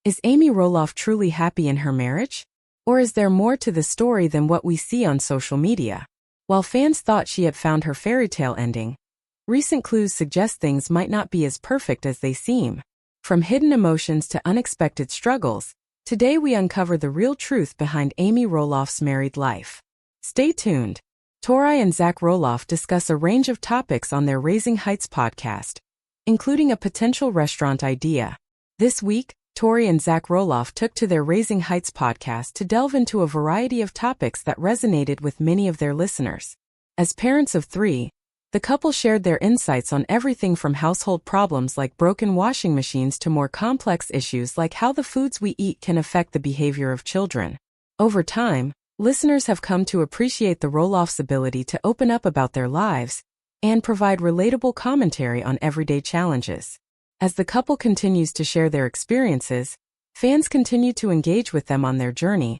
Is Amy Roloff truly happy in her marriage? Or is there more to the story than what we see on social media? While fans thought she had found her fairy tale ending, recent clues suggest things might not be as perfect as they seem. From hidden emotions to unexpected struggles, today we uncover the real truth behind Amy Roloff's married life. Stay tuned. Tori and Zach Roloff discuss a range of topics on their Raising Heights podcast, including a potential restaurant idea. This week, Tori and Zach Roloff took to their Raising Heights podcast to delve into a variety of topics that resonated with many of their listeners. As parents of three, the couple shared their insights on everything from household problems like broken washing machines to more complex issues like how the foods we eat can affect the behavior of children. Over time, listeners have come to appreciate the Roloffs' ability to open up about their lives and provide relatable commentary on everyday challenges. As the couple continues to share their experiences, fans continue to engage with them on their journey,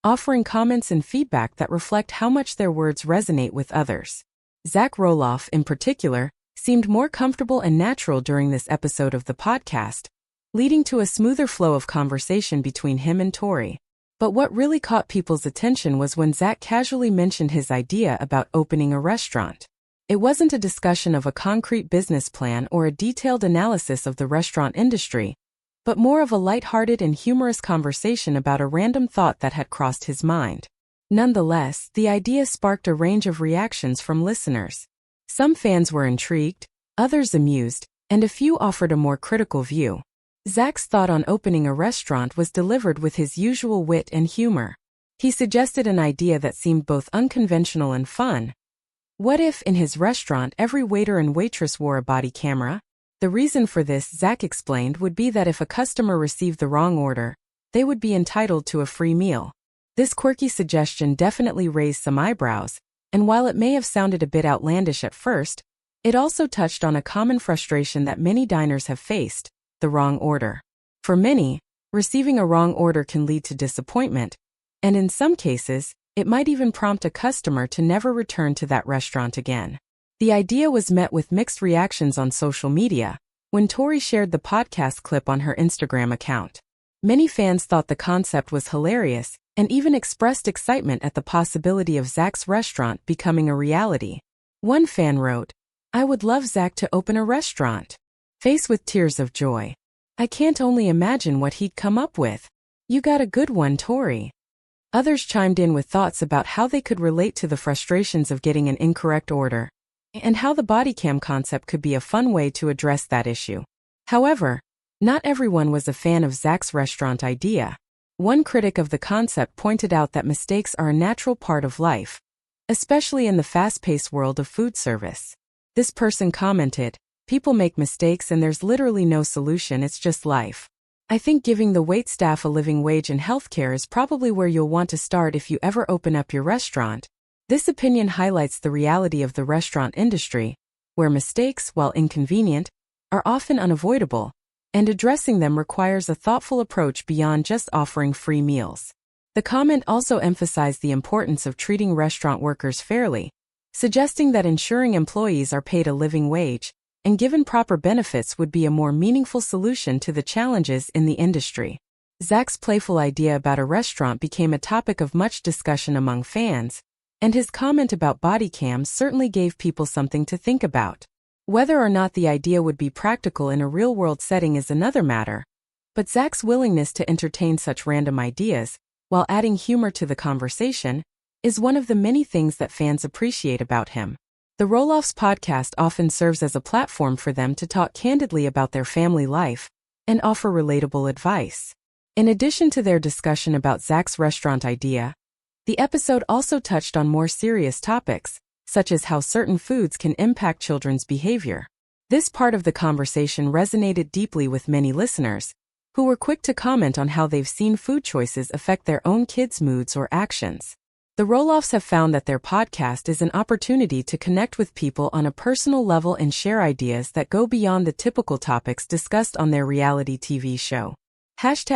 offering comments and feedback that reflect how much their words resonate with others. Zach Roloff, in particular, seemed more comfortable and natural during this episode of the podcast, leading to a smoother flow of conversation between him and Tori. But what really caught people's attention was when Zach casually mentioned his idea about opening a restaurant. It wasn't a discussion of a concrete business plan or a detailed analysis of the restaurant industry, but more of a lighthearted and humorous conversation about a random thought that had crossed his mind. Nonetheless, the idea sparked a range of reactions from listeners. Some fans were intrigued, others amused, and a few offered a more critical view. Zach's thought on opening a restaurant was delivered with his usual wit and humor. He suggested an idea that seemed both unconventional and fun. What if, in his restaurant, every waiter and waitress wore a body camera? The reason for this, Zach explained, would be that if a customer received the wrong order, they would be entitled to a free meal. This quirky suggestion definitely raised some eyebrows, and while it may have sounded a bit outlandish at first, it also touched on a common frustration that many diners have faced: the wrong order. For many, receiving a wrong order can lead to disappointment, and in some cases, it might even prompt a customer to never return to that restaurant again. The idea was met with mixed reactions on social media when Tori shared the podcast clip on her Instagram account. Many fans thought the concept was hilarious and even expressed excitement at the possibility of Zach's restaurant becoming a reality. One fan wrote, "I would love Zach to open a restaurant." Faced with tears of joy. "I can't only imagine what he'd come up with. You got a good one, Tori." Others chimed in with thoughts about how they could relate to the frustrations of getting an incorrect order, and how the bodycam concept could be a fun way to address that issue. However, not everyone was a fan of Zach's restaurant idea. One critic of the concept pointed out that mistakes are a natural part of life, especially in the fast-paced world of food service. This person commented, "People make mistakes and there's literally no solution, it's just life. I think giving the waitstaff a living wage in healthcare is probably where you'll want to start if you ever open up your restaurant." This opinion highlights the reality of the restaurant industry, where mistakes, while inconvenient, are often unavoidable, and addressing them requires a thoughtful approach beyond just offering free meals. The comment also emphasized the importance of treating restaurant workers fairly, suggesting that ensuring employees are paid a living wage and given proper benefits would be a more meaningful solution to the challenges in the industry. Zach's playful idea about a restaurant became a topic of much discussion among fans, and his comment about body cams certainly gave people something to think about. Whether or not the idea would be practical in a real-world setting is another matter, but Zach's willingness to entertain such random ideas, while adding humor to the conversation, is one of the many things that fans appreciate about him. The Roloffs podcast often serves as a platform for them to talk candidly about their family life and offer relatable advice. In addition to their discussion about Zach's restaurant idea, the episode also touched on more serious topics, such as how certain foods can impact children's behavior. This part of the conversation resonated deeply with many listeners, who were quick to comment on how they've seen food choices affect their own kids' moods or actions. The Roloffs have found that their podcast is an opportunity to connect with people on a personal level and share ideas that go beyond the typical topics discussed on their reality TV show. ####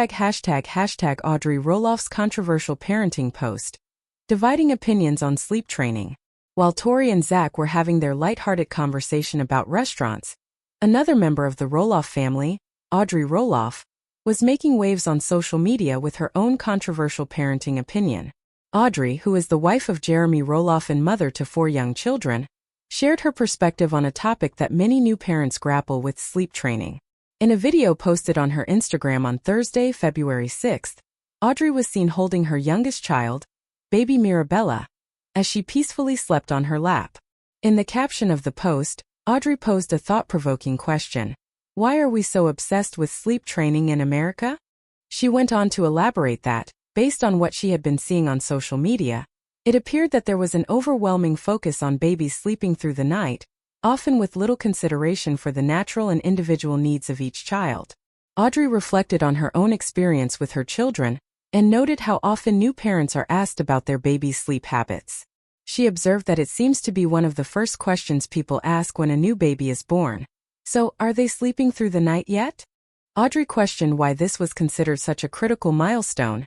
Audrey Roloff's controversial parenting post. Dividing opinions on sleep training. While Tori and Zach were having their lighthearted conversation about restaurants, another member of the Roloff family, Audrey Roloff, was making waves on social media with her own controversial parenting opinion. Audrey, who is the wife of Jeremy Roloff and mother to 4 young children, shared her perspective on a topic that many new parents grapple with: sleep training. In a video posted on her Instagram on Thursday, February 6, Audrey was seen holding her youngest child, baby Mirabella, as she peacefully slept on her lap. In the caption of the post, Audrey posed a thought-provoking question: "Why are we so obsessed with sleep training in America?" She went on to elaborate that, based on what she had been seeing on social media, it appeared that there was an overwhelming focus on babies sleeping through the night, often with little consideration for the natural and individual needs of each child. Audrey reflected on her own experience with her children and noted how often new parents are asked about their baby's sleep habits. She observed that it seems to be one of the first questions people ask when a new baby is born. "So, are they sleeping through the night yet?" Audrey questioned why this was considered such a critical milestone,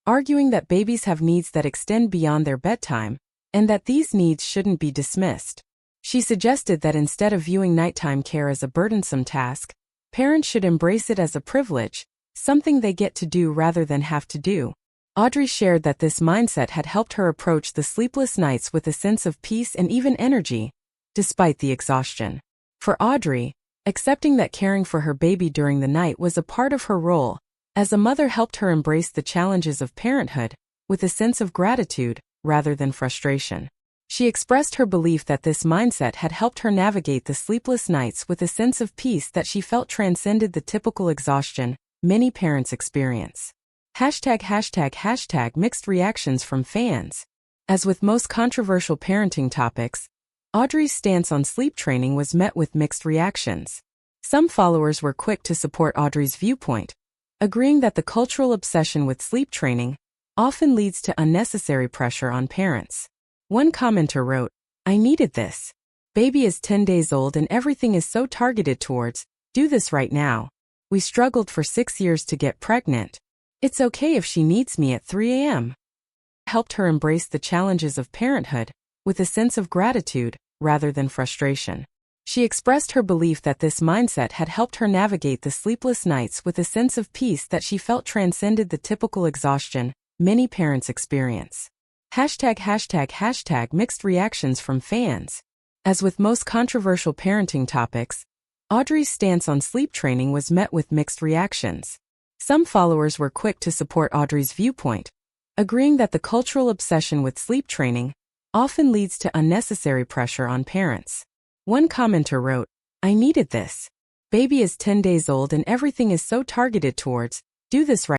arguing that babies have needs that extend beyond their bedtime, and that these needs shouldn't be dismissed. She suggested that instead of viewing nighttime care as a burdensome task, parents should embrace it as a privilege, something they get to do rather than have to do. Audrey shared that this mindset had helped her approach the sleepless nights with a sense of peace and even energy, despite the exhaustion. For Audrey, accepting that caring for her baby during the night was a part of her role as a mother helped her embrace the challenges of parenthood with a sense of gratitude rather than frustration. She expressed her belief that this mindset had helped her navigate the sleepless nights with a sense of peace that she felt transcended the typical exhaustion many parents experience. #### Mixed reactions from fans. As with most controversial parenting topics, Audrey's stance on sleep training was met with mixed reactions. Some followers were quick to support Audrey's viewpoint, agreeing that the cultural obsession with sleep training often leads to unnecessary pressure on parents. One commenter wrote, "I needed this. Baby is 10 days old and everything is so targeted towards, do this right now. We struggled for 6 years to get pregnant. It's okay if she needs me at 3 a.m. Helped her embrace the challenges of parenthood with a sense of gratitude rather than frustration. She expressed her belief that this mindset had helped her navigate the sleepless nights with a sense of peace that she felt transcended the typical exhaustion many parents experience. #### Mixed reactions from fans. As with most controversial parenting topics, Audrey's stance on sleep training was met with mixed reactions. Some followers were quick to support Audrey's viewpoint, agreeing that the cultural obsession with sleep training often leads to unnecessary pressure on parents. One commenter wrote, "I needed this. Baby is 10 days old and everything is so targeted towards, do this right